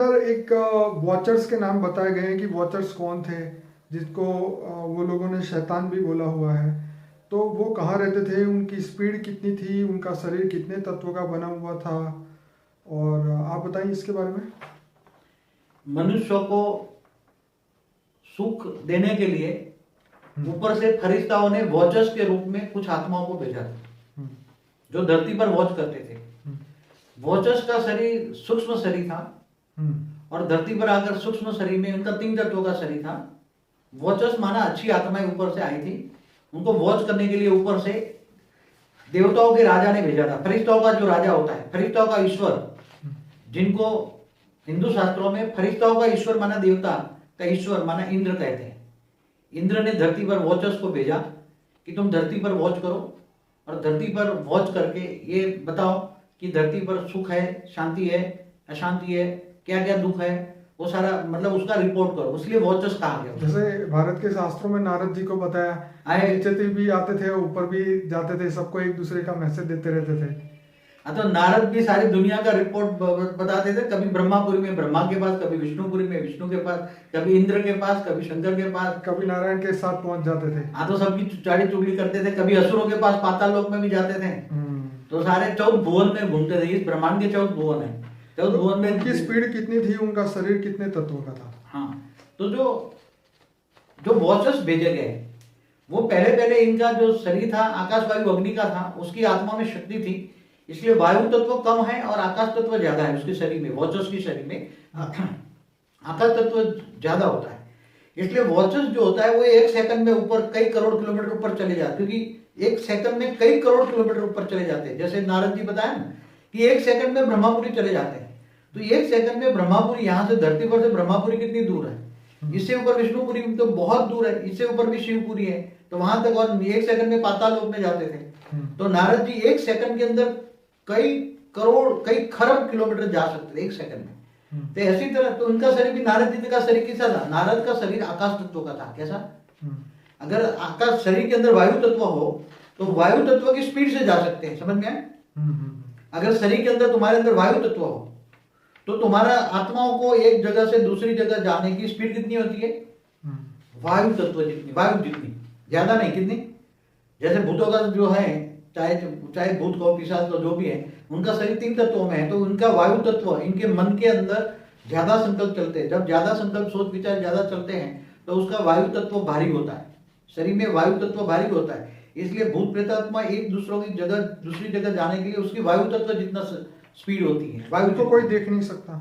Sir एक watchers के नाम बताए गए हैं कि वॉचर्स कौन थे जिसको वो लोगों ने शैतान भी बोला हुआ है। तो वो कहाँ रहते थे, उनकी स्पीड कितनी थी, उनका शरीर कितने तत्वों का बना हुआ था, और आप बताइए इसके बारे में। मनुष्य को सुख देने के लिए ऊपर से फरिश्ताओं ने वॉचर्स के रूप में कुछ आत्माओं को भेजा था जो धरती पर वॉच करते थे। वॉचर्स का शरीर सूक्ष्म शरीर था और धरती पर आकर सूक्ष्म शरीर में उनका 3 तत्वों का शरीर था। वॉचर्स माना अच्छी आत्माएं ऊपर से आई थी, उनको वॉच करने के लिए ऊपर से देवताओं के राजा ने भेजा था। फरिश्ताओं का जो राजा होता है, फरिश्ताओं का ईश्वर, जिनको हिंदू शास्त्रों में फरिश्ताओं का ईश्वर माना देवता का ईश्वर माना इंद्र कहते हैं। इंद्र ने धरती पर वॉचर्स को भेजा कि तुम धरती पर वॉच करो और धरती पर वॉच करके ये बताओ कि धरती पर सुख है, शांति है, अशांति है, क्या क्या दुख है, वो सारा मतलब उसका रिपोर्ट करो। इसलिए वॉचर्स कहा गया। जैसे भारत के शास्त्रों में नारद जी को बताया, नीचे भी आते थे, ऊपर भी जाते थे, सबको एक दूसरे का मैसेज देते रहते थे। तो नारद भी सारी दुनिया का रिपोर्ट बताते थे। कभी ब्रह्मापुरी में ब्रह्मा के पास, कभी विष्णुपुरी में विष्णु के पास, कभी इंद्र के पास, कभी शंकर के पास, कभी नारायण के साथ पहुंच जाते थे। तो सबकी चाड़ी चुगली करते थे। कभी असुरों के पास पाताल लोक में भी जाते थे। तो सारे 14 भुवन में घूमते थे। इस ब्रह्मांड के 14 भुवन है। 14 भुवन में उनकी स्पीड कितनी थी, उनका शरीर कितने तत्वों का था। हाँ, तो जो वॉचर्स भेजे गए वो पहले इनका जो शरीर था आकाश वायु अग्नि का था, उसकी आत्मा में शक्ति थी, इसलिए वायु तत्व कम है और आकाश तत्व ज्यादा है उसके शरीर में। वॉचर्स के शरीर में आकाश तत्व ज्यादा होता है, इसलिए वॉचर्स जो होता है वो 1 सेकंड में ऊपर कई करोड़ किलोमीटर ऊपर चले जाते हैं, क्योंकि 1 सेकंड में कई करोड़ किलोमीटर ऊपर चले जाते हैं। जैसे नारद जी बताया ना कि 1 सेकंड में ब्रह्मापुरी चले जाते हैं, तो 1 सेकंड में ब्रह्मापुरी, यहाँ से धरती पर से ब्रह्मापुरी कितनी दूर है, इससे ऊपर विष्णुपुरी तो बहुत दूर है, इससे ऊपर भी शिवपुरी है, तो वहां तक और 1 सेकंड में पाताल लोक में जाते थे। तो नारद जी 1 सेकंड के अंदर कई करोड़ कई खरब किलोमीटर जा सकते थे 1 सेकंड में। तो ऐसी तरह तो उनका शरीर भी, नारद जी का शरीर कैसा था? नारद का शरीर आकाश तत्व का था। कैसा? अगर आकाश शरीर के अंदर वायु तत्व हो तो वायु तत्व की स्पीड से जा सकते हैं, समझ में आए? अगर शरीर के अंदर तुम्हारे अंदर वायु तत्व हो तो तुम्हारा आत्माओं को एक जगह से दूसरी जगह जाने की स्पीड कितनी होती है? वायु तत्व जितनी, वायु जितनी, ज्यादा नहीं। कितनी? जैसे भूतों का जो है, चाहे भूत को, पिशाच को, जो भी है, उनका शरीर 3 तत्वों में है, तो उनका वायु तत्व इनके मन के अंदर ज्यादा संकल्प चलते हैं। जब ज्यादा संकल्प, सोच विचार ज्यादा चलते हैं तो उसका वायु तत्व भारी होता है, शरीर में वायु तत्व भारी होता है। इसलिए भूत प्रेतात्मा एक दूसरों की जगह दूसरी जगह जाने के लिए उसकी वायु तत्व जितना स्पीड होती है। वायु को कोई देख नहीं सकता।